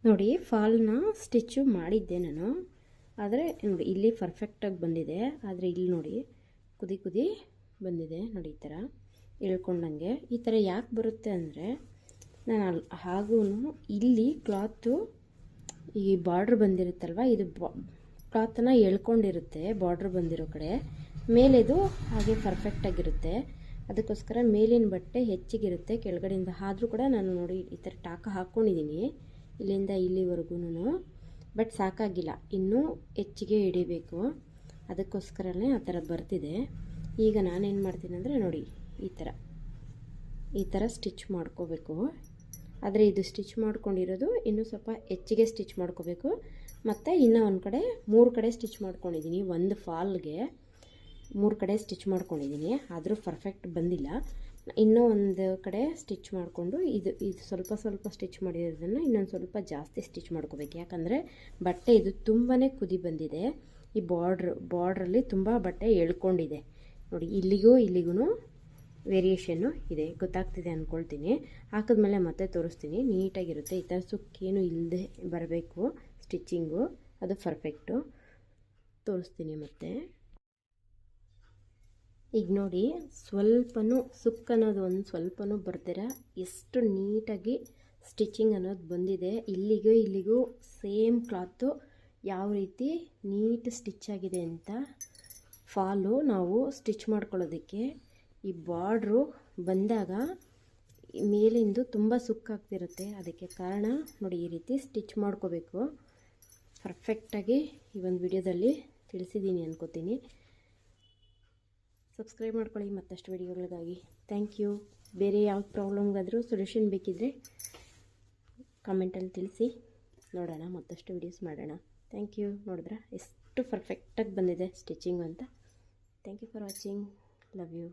ನೋಡಿ ಫಾಲ್ನ ಸ್ಟಿಚ್ಚು ಮಾಡಿದ್ದೆ ನಾನು, ಆದರೆ ನೋಡಿ ಇಲ್ಲಿ ಪರ್ಫೆಕ್ಟಾಗಿ ಬಂದಿದೆ. ಆದರೆ ಇಲ್ಲಿ ನೋಡಿ ಕುದಿ ಕುದಿ ಬಂದಿದೆ ನೋಡಿ, ಈ ಥರ ಇಳ್ಕೊಂಡಂಗೆ. ಈ ಥರ ಯಾಕೆ ಬರುತ್ತೆ ಅಂದರೆ ನಾನು ಹಾಗೂ ಇಲ್ಲಿ ಕ್ಲಾತು ಈ ಬಾರ್ಡ್ರ್ ಬಂದಿರುತ್ತಲ್ವ, ಇದು ಕ್ಲಾತನ್ನು ಎಳ್ಕೊಂಡಿರುತ್ತೆ ಬಾರ್ಡ್ರ್ ಬಂದಿರೋ ಕಡೆ, ಮೇಲೆದು ಹಾಗೆ ಪರ್ಫೆಕ್ಟಾಗಿರುತ್ತೆ. ಅದಕ್ಕೋಸ್ಕರ ಮೇಲಿನ ಬಟ್ಟೆ ಹೆಚ್ಚಿಗಿರುತ್ತೆ ಕೆಳಗಡೆಯಿಂದ. ಆದರೂ ಕೂಡ ನಾನು ನೋಡಿ ಈ ಥರ ಟಾಕ ಹಾಕ್ಕೊಂಡಿದ್ದೀನಿ ಇಲ್ಲಿಂದ ಇಲ್ಲಿವರೆಗೂ, ಬಟ್ ಸಾಕಾಗಿಲ್ಲ, ಇನ್ನೂ ಹೆಚ್ಚಿಗೆ ಹಿಡಿಬೇಕು. ಅದಕ್ಕೋಸ್ಕರನೇ ಆ ಥರ ಬರ್ತಿದೆ. ಈಗ ನಾನೇನು ಮಾಡ್ತೀನಿ ಅಂದರೆ ನೋಡಿ ಈ ಥರ ಸ್ಟಿಚ್ ಮಾಡ್ಕೋಬೇಕು. ಆದರೆ ಇದು ಸ್ಟಿಚ್ ಮಾಡ್ಕೊಂಡಿರೋದು ಇನ್ನೂ ಸ್ವಲ್ಪ ಹೆಚ್ಚಿಗೆ ಸ್ಟಿಚ್ ಮಾಡ್ಕೋಬೇಕು. ಮತ್ತು ಇನ್ನೂ ಒಂದು ಕಡೆ 3 ಕಡೆ ಸ್ಟಿಚ್ ಮಾಡ್ಕೊಂಡಿದ್ದೀನಿ. ಒಂದು ಫಾಲ್ಗೆ 3 ಕಡೆ ಸ್ಟಿಚ್ ಮಾಡ್ಕೊಂಡಿದ್ದೀನಿ, ಆದರೂ ಪರ್ಫೆಕ್ಟ್ ಬಂದಿಲ್ಲ. ಇನ್ನೂ ಒಂದು ಕಡೆ ಸ್ಟಿಚ್ ಮಾಡಿಕೊಂಡು ಇದು ಸ್ವಲ್ಪ ಸ್ವಲ್ಪ ಸ್ಟಿಚ್ ಮಾಡಿರೋದನ್ನು ಇನ್ನೊಂದು ಸ್ವಲ್ಪ ಜಾಸ್ತಿ ಸ್ಟಿಚ್ ಮಾಡ್ಕೋಬೇಕು. ಯಾಕಂದರೆ ಬಟ್ಟೆ ಇದು ತುಂಬಾ ಕುದಿ ಬಂದಿದೆ. ಈ ಬಾರ್ಡ್ರಲ್ಲಿ ತುಂಬ ಬಟ್ಟೆ ಎಳ್ಕೊಂಡಿದೆ ನೋಡಿ. ಇಲ್ಲಿಗೂ ವೇರಿಯೇಷನ್ನು ಇದೆ, ಗೊತ್ತಾಗ್ತಿದೆ ಅಂದ್ಕೊಳ್ತೀನಿ. ಹಾಕಿದ್ಮೇಲೆ ಮತ್ತೆ ತೋರಿಸ್ತೀನಿ. ನೀಟಾಗಿರುತ್ತೆ. ಈ ಥರ ಸುಕ್ಕೇನು ಇಲ್ಲದೆ ಬರಬೇಕು ಸ್ಟಿಚ್ಚಿಂಗು, ಅದು ಪರ್ಫೆಕ್ಟು. ತೋರಿಸ್ತೀನಿ ಮತ್ತೆ. ಈಗ ನೋಡಿ ಸ್ವಲ್ಪನೂ ಸುಕ್ ಅನ್ನೋದು ಒಂದು ಸ್ವಲ್ಪನೂ ಬರ್ದಿರ ಎಷ್ಟು ನೀಟಾಗಿ ಸ್ಟಿಚಿಂಗ್ ಅನ್ನೋದು ಬಂದಿದೆ. ಇಲ್ಲಿಗೂ ಸೇಮ್ ಕ್ಲಾತು ಯಾವ ರೀತಿ ನೀಟ್ ಸ್ಟಿಚ್ ಆಗಿದೆ ಅಂತ. ಫಾಲು ನಾವು ಸ್ಟಿಚ್ ಮಾಡ್ಕೊಳ್ಳೋದಕ್ಕೆ ಈ ಬಾರ್ಡ್ರು ಬಂದಾಗ ಮೇಲಿಂದು ತುಂಬ ಸುಕ್ಕಾಗ್ತಿರುತ್ತೆ. ಅದಕ್ಕೆ ಕಾರಣ ನೋಡಿ ಈ ರೀತಿ ಸ್ಟಿಚ್ ಮಾಡ್ಕೋಬೇಕು. ಪರ್ಫೆಕ್ಟಾಗಿ ಈ ಒಂದು ವಿಡಿಯೋದಲ್ಲಿ ತಿಳಿಸಿದ್ದೀನಿ ಅನ್ಕೋತೀನಿ. ಸಬ್ಸ್ಕ್ರೈಬ್ ಮಾಡ್ಕೊಳ್ಳಿ ಮತ್ತಷ್ಟು ವಿಡಿಯೋಗಳಿಗಾಗಿ. Thank you. ಬೇರೆ ಯಾವ ಪ್ರಾಬ್ಲಮ್ಗಾದರೂ ಸೊಲ್ಯೂಷನ್ ಬೇಕಿದ್ದರೆ ಕಮೆಂಟಲ್ಲಿ ತಿಳಿಸಿ, ನೋಡೋಣ, ಮತ್ತಷ್ಟು ವಿಡಿಯೋಸ್ ಮಾಡೋಣ. Thank you. ನೋಡಿದ್ರಾ ಎಷ್ಟು ಪರ್ಫೆಕ್ಟಾಗಿ ಬಂದಿದೆ ಸ್ಟಿಚಿಂಗ್ ಅಂತ. Thank you for watching. Love you.